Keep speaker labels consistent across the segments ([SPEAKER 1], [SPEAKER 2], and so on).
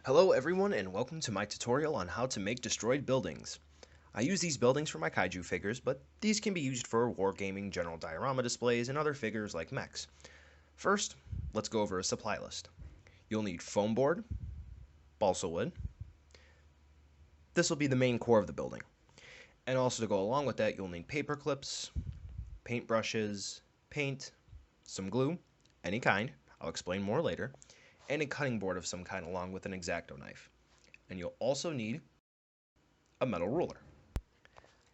[SPEAKER 1] Hello everyone and welcome to my tutorial on how to make destroyed buildings. I use these buildings for my Kaiju figures, but these can be used for Wargaming general diorama displays and other figures like mechs. First, let's go over a supply list. You'll need foam board, balsa wood. This will be the main core of the building. And also to go along with that, you'll need paper clips, paint brushes, paint, some glue, any kind, I'll explain more later, and a cutting board of some kind along with an X-Acto knife. And you'll also need a metal ruler.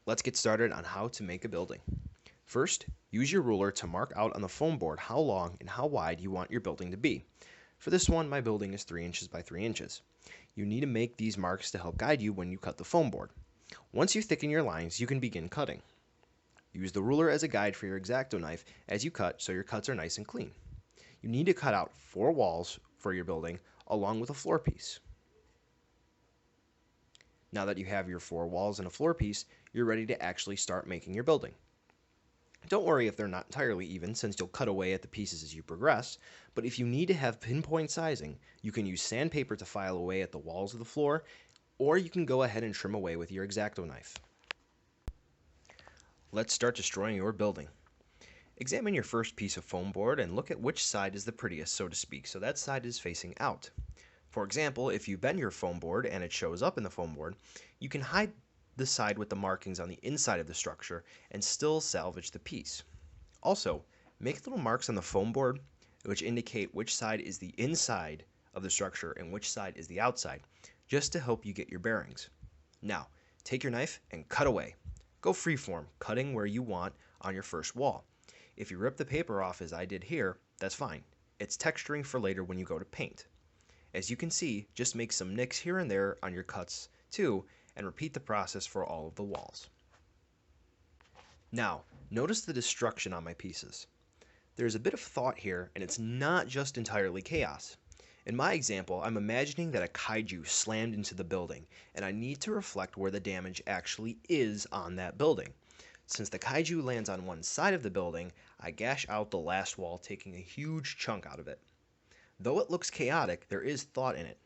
[SPEAKER 1] Let's get started on how to make a building. First, use your ruler to mark out on the foam board how long and how wide you want your building to be. For this one, my building is 3 inches by 3 inches. You need to make these marks to help guide you when you cut the foam board. Once you thicken your lines, you can begin cutting. Use the ruler as a guide for your X-Acto knife as you cut so your cuts are nice and clean. You need to cut out 4 walls for your building along with a floor piece. Now that you have your 4 walls and a floor piece, you're ready to actually start making your building. Don't worry if they're not entirely even, since you'll cut away at the pieces as you progress, but if you need to have pinpoint sizing, you can use sandpaper to file away at the walls of the floor, or you can go ahead and trim away with your X-Acto knife. Let's start destroying your building. Examine your first piece of foam board and look at which side is the prettiest, so to speak, so that side is facing out. For example, if you bend your foam board and it shows up in the foam board, you can hide the side with the markings on the inside of the structure and still salvage the piece. Also, make little marks on the foam board which indicate which side is the inside of the structure and which side is the outside, just to help you get your bearings. Now, take your knife and cut away. Go freeform, cutting where you want on your first wall. If you rip the paper off as I did here, that's fine. It's texturing for later when you go to paint. As you can see, just make some nicks here and there on your cuts too, and repeat the process for all of the walls. Now, notice the destruction on my pieces. There's a bit of thought here, and it's not just entirely chaos. In my example, I'm imagining that a kaiju slammed into the building, and I need to reflect where the damage actually is on that building. Since the kaiju lands on one side of the building, I gash out the last wall, taking a huge chunk out of it. Though it looks chaotic, there is thought in it.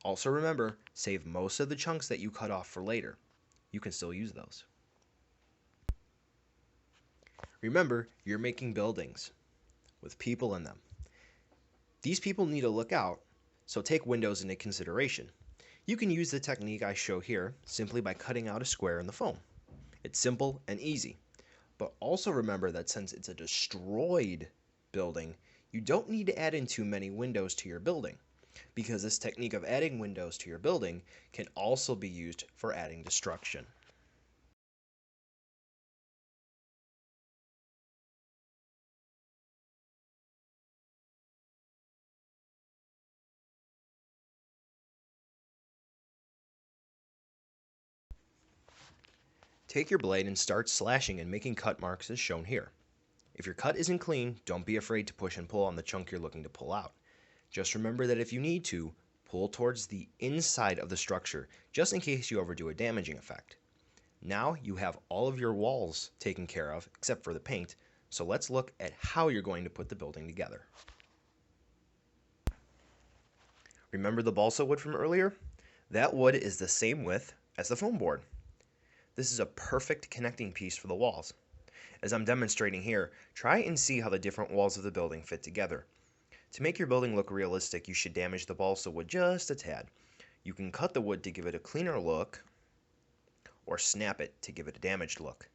[SPEAKER 1] Also remember, save most of the chunks that you cut off for later. You can still use those. Remember, you're making buildings with people in them. These people need to look out, so take windows into consideration. You can use the technique I show here simply by cutting out a square in the foam. It's simple and easy. But also remember that since it's a destroyed building, you don't need to add in too many windows to your building, because this technique of adding windows to your building can also be used for adding destruction. Take your blade and start slashing and making cut marks as shown here. If your cut isn't clean, don't be afraid to push and pull on the chunk you're looking to pull out. Just remember that if you need to, pull towards the inside of the structure, just in case you overdo a damaging effect. Now you have all of your walls taken care of, except for the paint, so let's look at how you're going to put the building together. Remember the balsa wood from earlier? That wood is the same width as the foam board. This is a perfect connecting piece for the walls. As I'm demonstrating here, try and see how the different walls of the building fit together. To make your building look realistic, you should damage the balsa wood just a tad. You can cut the wood to give it a cleaner look, or snap it to give it a damaged look.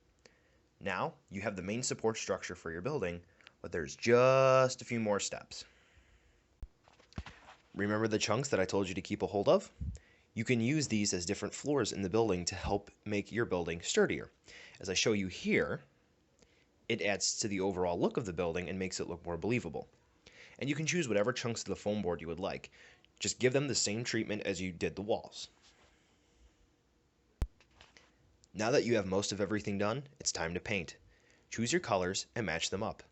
[SPEAKER 1] Now, you have the main support structure for your building, but there's just a few more steps. Remember the chunks that I told you to keep a hold of? You can use these as different floors in the building to help make your building sturdier. As I show you here, it adds to the overall look of the building and makes it look more believable. And you can choose whatever chunks of the foam board you would like. Just give them the same treatment as you did the walls. Now that you have most of everything done, it's time to paint. Choose your colors and match them up.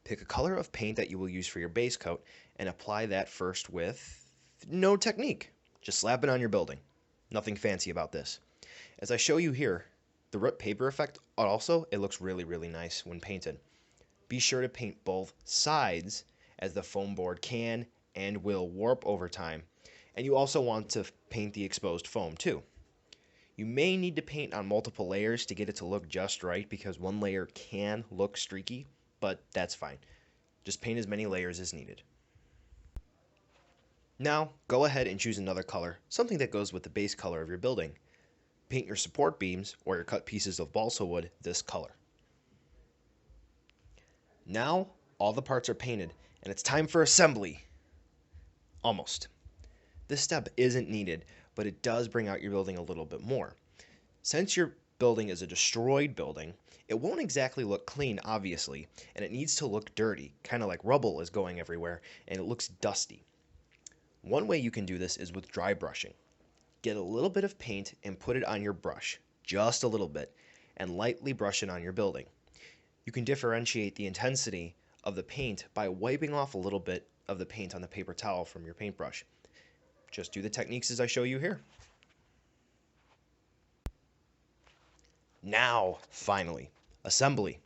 [SPEAKER 1] Pick a color of paint that you will use for your base coat and apply that first with no technique. Just slap it on your building. Nothing fancy about this. As I show you here, the ripped paper effect also, it looks really nice when painted. Be sure to paint both sides, as the foam board can and will warp over time, And you also want to paint the exposed foam too. You may need to paint on multiple layers to get it to look just right because one layer can look streaky, but that's fine. Just paint as many layers as needed. Now, go ahead and choose another color, something that goes with the base color of your building. Paint your support beams or your cut pieces of balsa wood this color. Now, all the parts are painted, and it's time for assembly. Almost. This step isn't needed, but it does bring out your building a little bit more. Since your building is a destroyed building, it won't exactly look clean, obviously, and it needs to look dirty, kind of like rubble is going everywhere, and it looks dusty. One way you can do this is with dry brushing. Get a little bit of paint and put it on your brush, just a little bit, and lightly brush it on your building. You can differentiate the intensity of the paint by wiping off a little bit of the paint on the paper towel from your paintbrush. Just do the techniques as I show you here. Now, finally, assembly.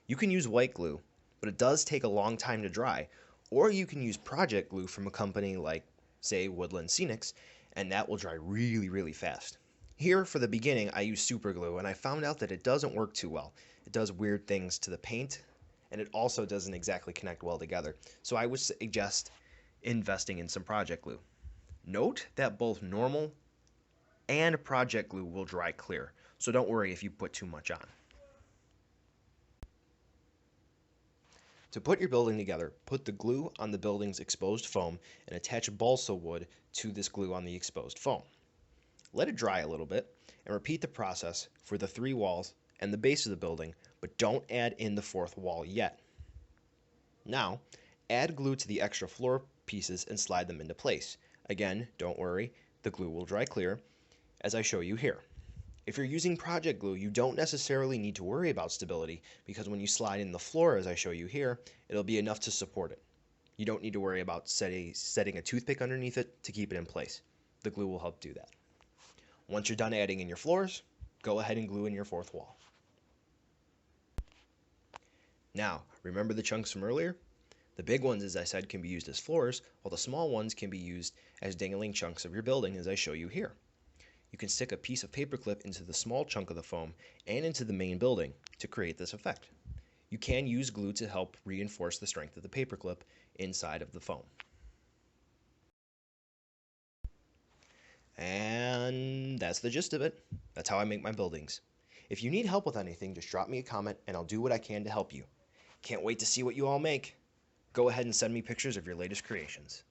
[SPEAKER 1] You can use white glue, but it does take a long time to dry, or you can use project glue from a company like, say, Woodland Scenics, and that will dry really, really fast. Here, for the beginning, I use super glue, and I found out that it doesn't work too well. It does weird things to the paint, and it also doesn't exactly connect well together. So I would suggest investing in some project glue. Note that both normal and project glue will dry clear, so don't worry if you put too much on. To put your building together, put the glue on the building's exposed foam and attach balsa wood to this glue on the exposed foam. Let it dry a little bit and repeat the process for the 3 walls and the base of the building, but don't add in the 4th wall yet. Now, add glue to the extra floor pieces and slide them into place. Again, don't worry, the glue will dry clear, as I show you here. If you're using project glue, you don't necessarily need to worry about stability because when you slide in the floor, as I show you here, it'll be enough to support it. You don't need to worry about setting a toothpick underneath it to keep it in place. The glue will help do that. Once you're done adding in your floors, go ahead and glue in your 4th wall. Now, remember the chunks from earlier? The big ones, as I said, can be used as floors, while the small ones can be used as dangling chunks of your building, as I show you here. You can stick a piece of paperclip into the small chunk of the foam and into the main building to create this effect. You can use glue to help reinforce the strength of the paperclip inside of the foam. And that's the gist of it. That's how I make my buildings. If you need help with anything, just drop me a comment and I'll do what I can to help you. Can't wait to see what you all make. Go ahead and send me pictures of your latest creations.